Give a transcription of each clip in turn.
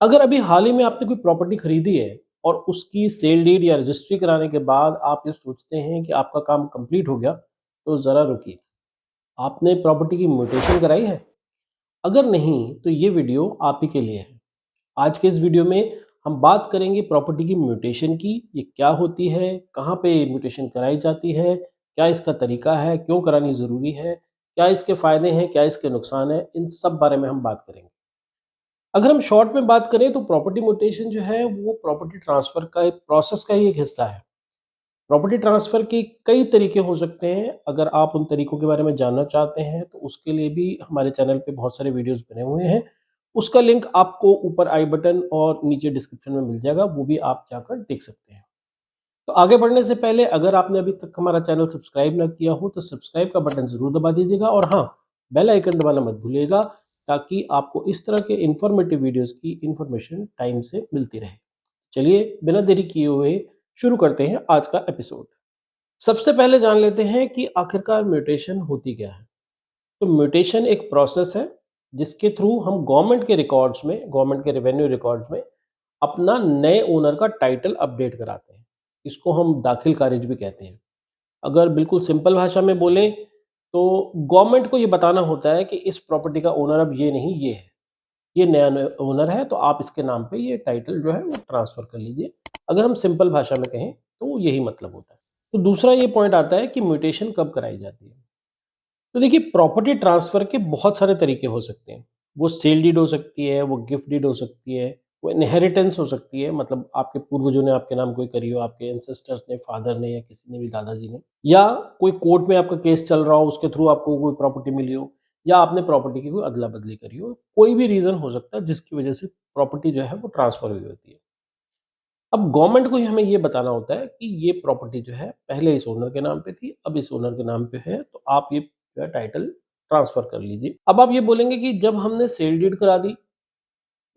अगर अभी हाल ही में आपने कोई प्रॉपर्टी खरीदी है और उसकी सेल डीड या रजिस्ट्री कराने के बाद आप ये सोचते हैं कि आपका काम कंप्लीट हो गया, तो ज़रा रुकिए। आपने प्रॉपर्टी की म्यूटेशन कराई है? अगर नहीं, तो ये वीडियो आप ही के लिए है। आज के इस वीडियो में हम बात करेंगे प्रॉपर्टी की म्यूटेशन की, ये क्या होती है, कहाँ पे म्यूटेशन कराई जाती है, क्या इसका तरीका है, क्यों करानी ज़रूरी है, क्या इसके फ़ायदे हैं, क्या इसके नुकसान हैं, इन सब बारे में हम बात करेंगे। अगर हम शॉर्ट में बात करें तो प्रॉपर्टी म्यूटेशन जो है वो प्रॉपर्टी ट्रांसफर का एक प्रोसेस का ही एक हिस्सा है। प्रॉपर्टी ट्रांसफर के कई तरीके हो सकते हैं। अगर आप उन तरीकों के बारे में जानना चाहते हैं तो उसके लिए भी हमारे चैनल पे बहुत सारे वीडियोस बने हुए हैं। उसका लिंक आपको ऊपर आई बटन और नीचे डिस्क्रिप्शन में मिल जाएगा, वो भी आप जाकर देख सकते हैं। तो आगे बढ़ने से पहले अगर आपने अभी तक हमारा चैनल सब्सक्राइब ना किया हो तो सब्सक्राइब का बटन ज़रूर दबा दीजिएगा और हाँ, बेल आइकन दबाना मत भूलिएगा, ताकि आपको इस तरह के इन्फॉर्मेटिव वीडियोस की इन्फॉर्मेशन टाइम से मिलती रहे। चलिए बिना देरी किए हुए शुरू करते हैं आज का एपिसोड। सबसे पहले जान लेते हैं कि आखिरकार म्यूटेशन होती क्या है। तो म्यूटेशन एक प्रोसेस है जिसके थ्रू हम गवर्नमेंट के रेवेन्यू रिकॉर्ड्स में अपना नए ओनर का टाइटल अपडेट कराते हैं। इसको हम दाखिल खारिज भी कहते हैं। अगर बिल्कुल सिंपल भाषा में बोलें तो गवर्नमेंट को ये बताना होता है कि इस प्रॉपर्टी का ओनर अब ये नहीं, ये है। ये नया ओनर है, तो आप इसके नाम पे ये टाइटल जो है वो ट्रांसफ़र कर लीजिए। अगर हम सिंपल भाषा में कहें तो यही मतलब होता है। तो दूसरा ये पॉइंट आता है कि म्यूटेशन कब कराई जाती है। तो देखिए, प्रॉपर्टी ट्रांसफ़र के बहुत सारे तरीके हो सकते हैं। वो सेल डीड हो सकती है, वो गिफ्ट डीड हो सकती है, वो इनहेरिटेंस हो सकती है, मतलब आपके पूर्वजों ने आपके नाम कोई करी हो, आपके एंसेस्टर्स ने, फादर ने या किसी ने भी, दादाजी ने, या कोई कोर्ट में आपका केस चल रहा हो, उसके थ्रू आपको कोई प्रॉपर्टी मिली हो, या आपने प्रॉपर्टी की कोई अदला-बदली करी हो। कोई भी रीज़न हो सकता है जिसकी वजह से प्रॉपर्टी जो है वो ट्रांसफ़र हुई होती है। अब गवर्नमेंट को ही हमें ये बताना होता है कि ये प्रॉपर्टी जो है पहले इस ओनर के नाम पे थी, अब इस ओनर के नाम पे है, तो आप ये जो है टाइटल ट्रांसफर कर लीजिए। अब आप ये बोलेंगे कि जब हमने सेल डीड करा दी,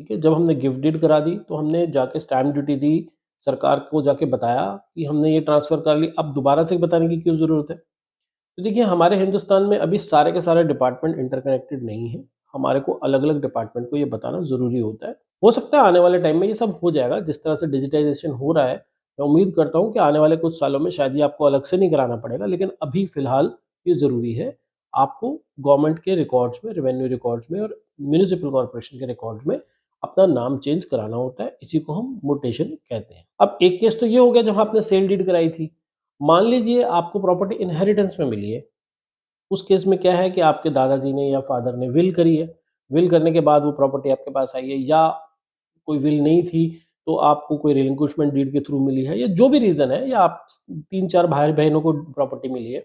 ठीक है, जब हमने गिफ्ट डीड करा दी, तो हमने जाके स्टैम्प ड्यूटी दी, सरकार को जाके बताया कि हमने ये ट्रांसफर कर ली, अब दोबारा से बताने की क्यों ज़रूरत है? तो देखिए, हमारे हिंदुस्तान में अभी सारे के सारे डिपार्टमेंट इंटरकनेक्टेड नहीं है। हमारे को अलग-अलग डिपार्टमेंट को ये बताना ज़रूरी होता है। हो सकता है आने वाले टाइम में ये सब हो जाएगा, जिस तरह से डिजिटाइज़ेशन हो रहा है, मैं उम्मीद करता हूँ कि आने वाले कुछ सालों में शायद ये आपको अलग से नहीं कराना पड़ेगा, लेकिन अभी फ़िलहाल ये ज़रूरी है। आपको गवर्नमेंट के रिकॉर्ड्स में, रेवेन्यू रिकॉर्ड्स में और म्युनिसिपल कॉर्पोरेशन के रिकॉर्ड्स में अपना नाम चेंज कराना होता है। इसी को हम म्यूटेशन कहते हैं। अब एक केस तो ये हो गया जहाँ आपने सेल डीड कराई थी। मान लीजिए आपको प्रॉपर्टी इनहेरिटेंस में मिली है। उस केस में क्या है कि आपके दादाजी ने या फादर ने विल करी है। विल करने के बाद वो प्रॉपर्टी आपके पास आई है, या कोई विल नहीं थी तो आपको कोई रिलिंक्विशमेंट डीड के थ्रू मिली है, या जो भी रीज़न है, या आप 3-4 भाई-बहनों को प्रॉपर्टी मिली है।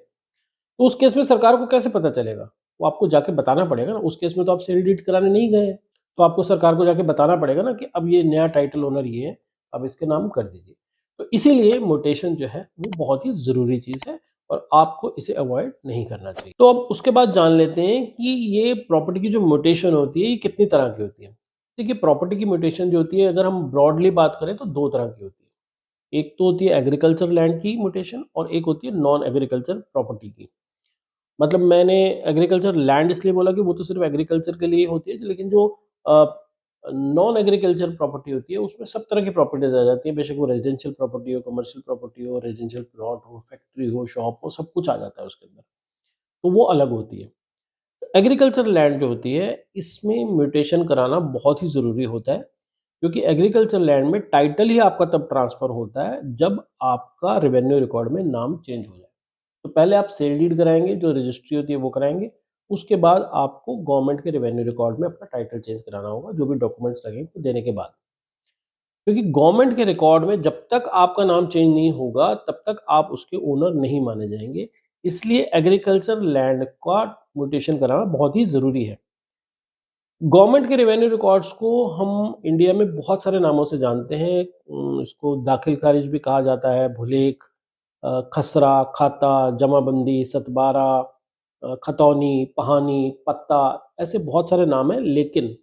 तो उस केस में सरकार को कैसे पता चलेगा? वो आपको जाके बताना पड़ेगा ना। उस केस में तो आप सेल डीड कराने नहीं गए हैं। तो आपको सरकार को जाके बताना पड़ेगा ना कि अब ये नया टाइटल ओनर ये है, अब इसके नाम कर दीजिए। तो इसीलिए म्यूटेशन जो है वो बहुत ही ज़रूरी चीज़ है और आपको इसे अवॉइड नहीं करना चाहिए। तो अब उसके बाद जान लेते हैं कि ये प्रॉपर्टी की जो म्यूटेशन होती है ये कितनी तरह की होती है। देखिए, प्रॉपर्टी की म्यूटेशन जो होती है, अगर हम ब्रॉडली बात करें तो 2 तरह की होती है। एक तो होती है एग्रीकल्चर लैंड की म्यूटेशन और एक होती है नॉन एग्रीकल्चर प्रॉपर्टी की। मतलब मैंने एग्रीकल्चर लैंड इसलिए बोला कि वो तो सिर्फ एग्रीकल्चर के लिए ही होती है, लेकिन जो नॉन एग्रीकल्चर प्रॉपर्टी होती है उसमें सब तरह की प्रॉपर्टीज आ जाती है। बेशक वो रेजिडेंशियल प्रॉपर्टी हो, कमर्शियल प्रॉपर्टी हो, रेजिडेंशियल प्लॉट हो, फैक्ट्री हो, शॉप हो, सब कुछ आ जाता है उसके अंदर। तो वो अलग होती है। एग्रीकल्चर लैंड जो होती है, इसमें म्यूटेशन कराना बहुत ही ज़रूरी होता है, क्योंकि एग्रीकल्चर लैंड में टाइटल ही आपका तब ट्रांसफ़र होता है जब आपका रेवेन्यू रिकॉर्ड में नाम चेंज हो जाए। तो पहले आप सेल डीड कराएँगे, जो रजिस्ट्री होती है वो कराएँगे, उसके बाद आपको गवर्नमेंट के रेवेन्यू रिकॉर्ड में अपना टाइटल चेंज कराना होगा, जो भी डॉक्यूमेंट्स लगेंगे वो देने के बाद। क्योंकि गवर्नमेंट के रिकॉर्ड में जब तक आपका नाम चेंज नहीं होगा, तब तक आप उसके ओनर नहीं माने जाएँगे। इसलिए एग्रीकल्चर लैंड का म्यूटेशन कराना बहुत ही ज़रूरी है। गवर्नमेंट के रेवेन्यू रिकॉर्ड्स को हम इंडिया में बहुत सारे नामों से जानते हैं। इसको दाखिल-खारिज भी कहा जाता है, भूलेख, खसरा, खाता, जमाबंदी, सतबारा, खतौनी, पहानी, पत्ता, ऐसे बहुत सारे नाम हैं, लेकिन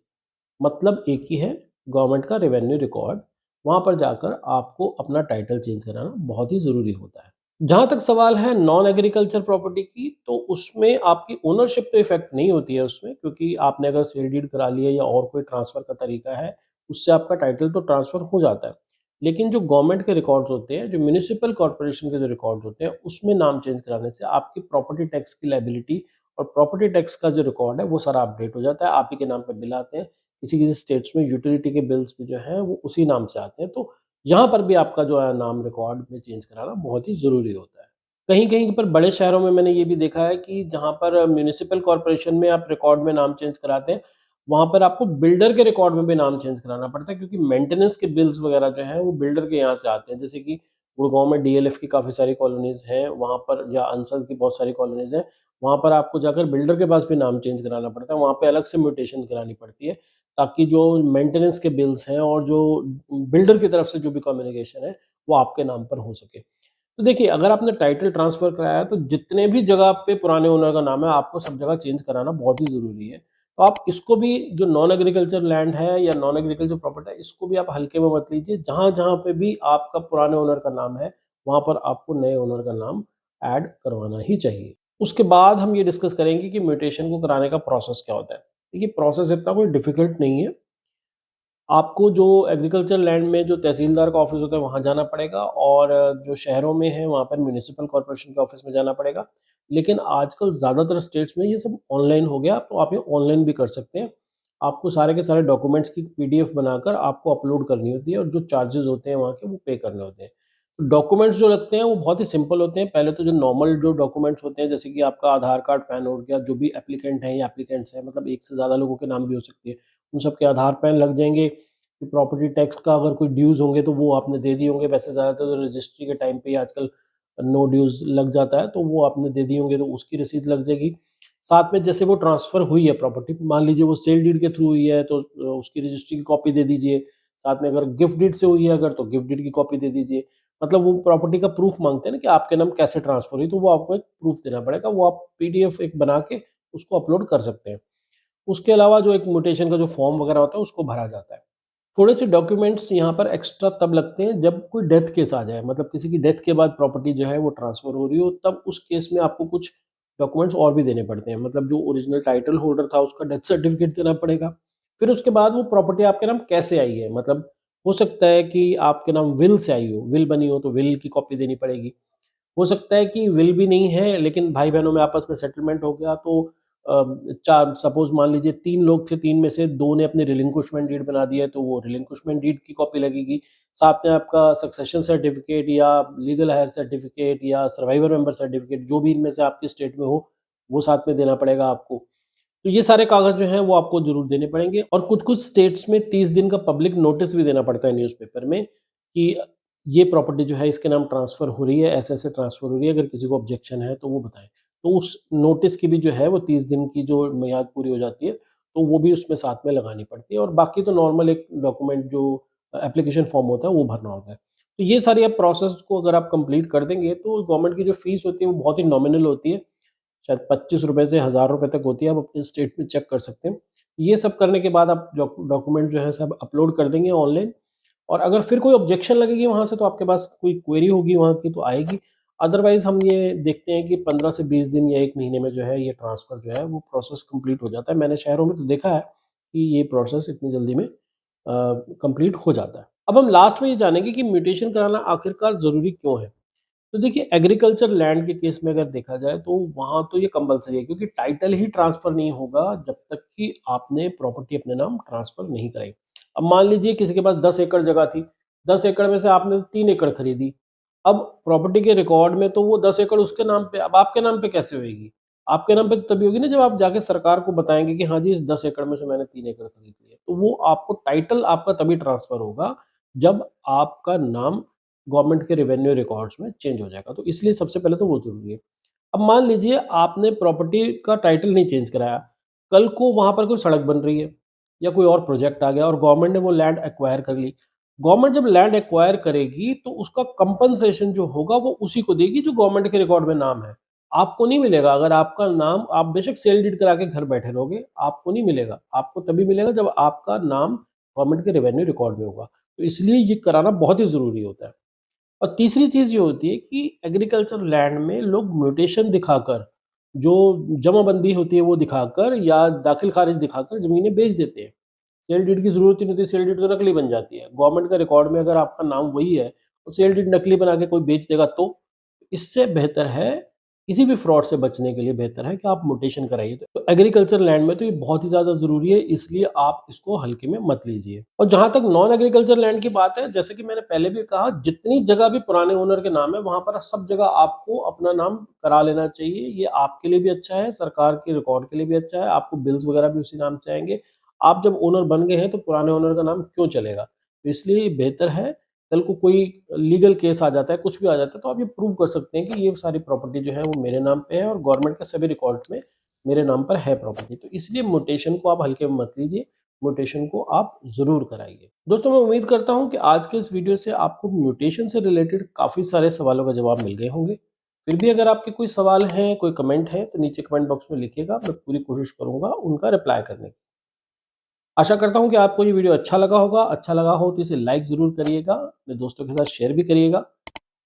मतलब एक ही है, गवर्नमेंट का रेवेन्यू रिकॉर्ड। वहाँ पर जाकर आपको अपना टाइटल चेंज कराना बहुत ही ज़रूरी होता है। जहाँ तक सवाल है नॉन एग्रीकल्चर प्रॉपर्टी की, तो उसमें आपकी ओनरशिप तो इफ़ेक्ट नहीं होती है उसमें, क्योंकि आपने अगर सेल डीड करा ली है या और कोई ट्रांसफ़र का तरीका है, उससे आपका टाइटल तो ट्रांसफ़र हो जाता है। लेकिन जो गवर्नमेंट के रिकॉर्ड्स होते हैं, जो म्युनिसिपल कॉर्पोरेशन के जो रिकॉर्ड्स होते हैं, उसमें नाम चेंज कराने से आपकी प्रॉपर्टी टैक्स की लायबिलिटी और प्रॉपर्टी टैक्स का जो रिकॉर्ड है, वो सारा अपडेट हो जाता है। आप ही के नाम पे बिल आते हैं। किसी-किसी स्टेट्स में यूटिलिटी के बिल्स भी जो हैं, वो उसी नाम से आते हैं। तो यहाँ पर भी आपका जो है नाम रिकॉर्ड में चेंज कराना बहुत ही ज़रूरी होता है। कहीं-कहीं पर बड़े शहरों में मैंने ये भी देखा है कि जहाँ पर म्युनिसिपल कॉर्पोरेशन में आप रिकॉर्ड में नाम चेंज कराते हैं, वहाँ पर आपको बिल्डर के रिकॉर्ड में भी नाम चेंज कराना पड़ता है, क्योंकि मेंटेनेंस के बिल्स वगैरह जो हैं वो बिल्डर के यहाँ से आते हैं। जैसे कि गुड़गाँव में डीएलएफ की काफ़ी सारी कॉलोनीज़ हैं, वहाँ पर या अंसल की बहुत सारी कॉलोनीज़ हैं, वहाँ पर आपको जाकर बिल्डर के पास भी नाम चेंज कराना पड़ता है, वहाँ पे अलग से म्यूटेशन करानी पड़ती है, ताकि जो मेंटेनेंस के बिल्स हैं और जो बिल्डर की तरफ से जो भी कम्युनिकेशन है, वो आपके नाम पर हो सके। तो देखिए, अगर आपने टाइटल ट्रांसफ़र कराया है, तो जितने भी जगह पे पुराने ओनर का नाम है, आपको सब जगह चेंज कराना बहुत ही ज़रूरी है। तो आप इसको भी, जो नॉन एग्रीकल्चर लैंड है या नॉन एग्रीकल्चर प्रॉपर्टी है, इसको भी आप हल्के में मत लीजिए। जहाँ-जहाँ पे भी आपका पुराने ओनर का नाम है, वहाँ पर आपको नए ओनर का नाम ऐड करवाना ही चाहिए। उसके बाद हम ये डिस्कस करेंगे कि म्यूटेशन को कराने का प्रोसेस क्या होता है। देखिए, प्रोसेस इतना कोई डिफ़िकल्ट नहीं है। आपको जो एग्रीकल्चर लैंड में जो तहसीलदार का ऑफ़िस होता है, वहाँ जाना पड़ेगा, और जो शहरों में है, वहाँ पर म्युनिसिपल कॉर्पोरेशन के ऑफ़िस में जाना पड़ेगा। लेकिन आजकल ज़्यादातर स्टेट्स में ये सब ऑनलाइन हो गया, तो आप ये ऑनलाइन भी कर सकते हैं। आपको सारे के सारे डॉक्यूमेंट्स की पीडीएफ बनाकर आपको अपलोड करनी होती है, और जो चार्जेज़ होते हैं वहाँ के, वो पे करने होते हैं। डॉक्यूमेंट्स जो लगते हैं, वो बहुत ही सिंपल होते हैं। पहले तो जो नॉर्मल जो डॉक्यूमेंट्स होते हैं, जैसे कि आपका आधार कार्ड, पैन हो गया, जो भी एप्लीकेंट हैं या एप्लीकेंट्स हैं, मतलब एक से ज़्यादा लोगों के नाम भी हो सकते हैं, उन सब के आधार, पैन लग जाएँगे। कि प्रॉपर्टी टैक्स का अगर कोई ड्यूज़ होंगे, तो वो आपने दे दिए होंगे। वैसे ज़्यादातर तो रजिस्ट्री के टाइम पे ही आजकल नो ड्यूज़ लग जाता है, तो वो आपने दे दिए होंगे, तो उसकी रसीद लग जाएगी। साथ में जैसे वो ट्रांसफ़र हुई है प्रॉपर्टी, मान लीजिए वो सेल डीड के थ्रू हुई है, तो उसकी रजिस्ट्री की कॉपी दे दीजिए। साथ में अगर गिफ्ट डीड से हुई है अगर, तो गिफ्ट डीड की कॉपी दे दीजिए। मतलब वो प्रॉपर्टी का प्रूफ़ माँगते हैं ना, कि आपके नाम कैसे ट्रांसफ़र हुई, तो वो आपको एक प्रूफ़ देना पड़ेगा। वो आप पीडीएफ एक बना के उसको अपलोड कर सकते हैं। उसके अलावा जो एक म्यूटेशन का जो फॉर्म वगैरह होता है, उसको भरा जाता है। थोड़े से डॉक्यूमेंट्स यहाँ पर एक्स्ट्रा तब लगते हैं जब कोई डेथ केस आ जाए, मतलब किसी की डेथ के बाद प्रॉपर्टी जो है वो ट्रांसफ़र हो रही हो, तब उस केस में आपको कुछ डॉक्यूमेंट्स और भी देने पड़ते हैं। मतलब जो ओरिजिनल टाइटल होल्डर था, उसका डेथ सर्टिफ़िकेट देना पड़ेगा। फिर उसके बाद वो प्रॉपर्टी आपके नाम कैसे आई है, मतलब हो सकता है कि आपके नाम विल से आई हो, विल बनी हो तो विल की कॉपी देनी पड़ेगी। हो सकता है कि विल भी नहीं है, लेकिन भाई-बहनों में आपस में सेटलमेंट हो गया, तो 4 सपोज़ मान लीजिए 3 लोग थे, 3 में से 2 ने अपनी रिलिंक्विशमेंट डीड बना दिया है, तो वो रिलिंक्विशमेंट डीड की कॉपी लगेगी। साथ में आपका सक्सेशन सर्टिफ़िकेट या लीगल हायर सर्टिफ़िकेट या सर्वाइवर मेंबर सर्टिफ़िकेट, जो भी इनमें से आपके स्टेट में हो, वो साथ में देना पड़ेगा आपको। तो ये सारे कागज़ जो हैं वो आपको ज़रूर देने पड़ेंगे, और कुछ-कुछ स्टेट्स में 30 दिन का पब्लिक नोटिस भी देना पड़ता है न्यूज़पेपर में, कि ये प्रॉपर्टी जो है इसके नाम ट्रांसफ़र हो रही है, ऐसे-ऐसे ट्रांसफ़र हो रही है, अगर किसी को ऑब्जेक्शन है तो वो बताएँ। तो उस नोटिस की भी जो है वो 30 दिन की जो मियाद पूरी हो जाती है, तो वो भी उसमें साथ में लगानी पड़ती है, और बाकी तो नॉर्मल एक डॉक्यूमेंट जो एप्लीकेशन फॉर्म होता है वो भरना होता है। तो ये सारी आप प्रोसेस को अगर आप कंप्लीट कर देंगे, तो गवर्नमेंट की जो फ़ीस होती है वो बहुत ही नॉमिनल होती है। शायद ₹25 से ₹1000 तक होती है, आप अपने स्टेट में चेक कर सकते हैं। ये सब करने के बाद आप डॉक्यूमेंट जो है सब अपलोड कर देंगे ऑनलाइन, और अगर फिर कोई ऑब्जेक्शन लगेगी वहाँ से, तो आपके पास कोई क्वेरी होगी वहाँ की तो आएगी। अदरवाइज़ हम ये देखते हैं कि 15 से 20 दिन या 1 महीने में जो है ये ट्रांसफ़र जो है वो प्रोसेस कंप्लीट हो जाता है। मैंने शहरों में तो देखा है कि ये प्रोसेस इतनी जल्दी में कंप्लीट हो जाता है। अब हम लास्ट में ये जानेंगे कि म्यूटेशन कराना आखिरकार ज़रूरी क्यों है? तो देखिए, एग्रीकल्चर लैंड के केस में अगर देखा जाए, तो वहाँ तो ये कंपल्सरी है, क्योंकि टाइटल ही ट्रांसफ़र नहीं होगा जब तक कि आपने प्रॉपर्टी अपने नाम ट्रांसफ़र नहीं कराई। अब मान लीजिए किसी के पास 10 एकड़ जगह थी, 10 एकड़ में से आपने 3 एकड़ खरीदी। अब प्रॉपर्टी के रिकॉर्ड में तो वो 10 एकड़ उसके नाम पे, अब आपके नाम पे कैसे होएगी? आपके नाम पे तो तभी होगी ना, जब आप जाके सरकार को बताएँगे कि हाँ जी, इस 10 एकड़ में से मैंने 3 एकड़ खरीद लिए। तो वो आपको टाइटल आपका तभी ट्रांसफ़र होगा जब आपका नाम गवर्नमेंट के रेवेन्यू रिकॉर्ड्स में चेंज हो जाएगा। तो इसलिए सबसे पहले तो वो ज़रूरी है। अब मान लीजिए आपने प्रॉपर्टी का टाइटल नहीं चेंज कराया, कल को वहाँ पर कोई सड़क बन रही है या कोई और प्रोजेक्ट आ गया और गवर्नमेंट ने वो लैंड एक्वायर कर ली। गवर्नमेंट जब लैंड एक्वायर करेगी, तो उसका कंपनसेशन जो होगा वो उसी को देगी जो गवर्नमेंट के रिकॉर्ड में नाम है। आपको नहीं मिलेगा, अगर आपका नाम, आप बेशक सेल डीड करा के घर बैठे रहोगे, आपको नहीं मिलेगा। आपको तभी मिलेगा जब आपका नाम गवर्नमेंट के रेवेन्यू रिकॉर्ड में होगा। तो इसलिए ये कराना बहुत ही ज़रूरी होता है। और तीसरी चीज़ ये होती है कि एग्रीकल्चर लैंड में लोग म्यूटेशन दिखाकर, जो जमाबंदी होती है वो दिखाकर या दाखिल खारिज दिखाकर ज़मीनें बेच देते हैं। सेल डीड की ज़रूरत ही नहीं होती, सेल डीड तो नकली बन जाती है। गवर्नमेंट का रिकॉर्ड में अगर आपका नाम वही है, तो सेल डीड नकली बना के कोई बेच देगा तो? इससे बेहतर है, किसी भी फ्रॉड से बचने के लिए बेहतर है कि आप म्यूटेशन कराइए। तो एग्रीकल्चर लैंड में तो ये बहुत ही ज़्यादा ज़रूरी है, इसलिए आप इसको हल्के में मत लीजिए। और जहाँ तक नॉन एग्रीकल्चर लैंड की बात है, जैसे कि मैंने पहले भी कहा, जितनी जगह भी पुराने ओनर के नाम है, वहाँ पर सब जगह आपको अपना नाम करा लेना चाहिए। ये आपके लिए भी अच्छा है, सरकार के रिकॉर्ड के लिए भी अच्छा है, आपको बिल्स वगैरह भी उसी नाम से आएँगे। आप जब ओनर बन गए हैं, तो पुराने ओनर का नाम क्यों चलेगा? तो इसलिए ये बेहतर है, कल को कोई लीगल केस आ जाता है, कुछ भी आ जाता है, तो आप ये प्रूव कर सकते हैं कि ये सारी प्रॉपर्टी जो है वो मेरे नाम पे है और गवर्नमेंट के सभी रिकॉर्ड में मेरे नाम पर है प्रॉपर्टी। तो इसलिए म्यूटेशन को आप हल्के में मत लीजिए, म्यूटेशन को आप ज़रूर कराइए। दोस्तों, मैं उम्मीद करता हूँ कि आज के इस वीडियो से आपको म्यूटेशन से रिलेटेड काफ़ी सारे सवालों का जवाब मिल गए होंगे। फिर भी अगर आपके कोई सवाल हैं, कोई कमेंट है, तो नीचे कमेंट बॉक्स में लिखिएगा, मैं पूरी कोशिश करूँगा उनका रिप्लाई करने की। आशा करता हूँ कि आपको ये वीडियो अच्छा लगा होगा। अच्छा लगा हो तो इसे लाइक ज़रूर करिएगा, अपने दोस्तों के साथ शेयर भी करिएगा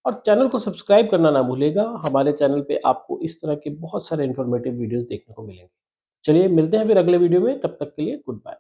और चैनल को सब्सक्राइब करना ना भूलिएगा। हमारे चैनल पे आपको इस तरह के बहुत सारे इन्फॉर्मेटिव वीडियोज़ देखने को मिलेंगे। चलिए मिलते हैं फिर अगले वीडियो में, तब तक के लिए गुड बाय।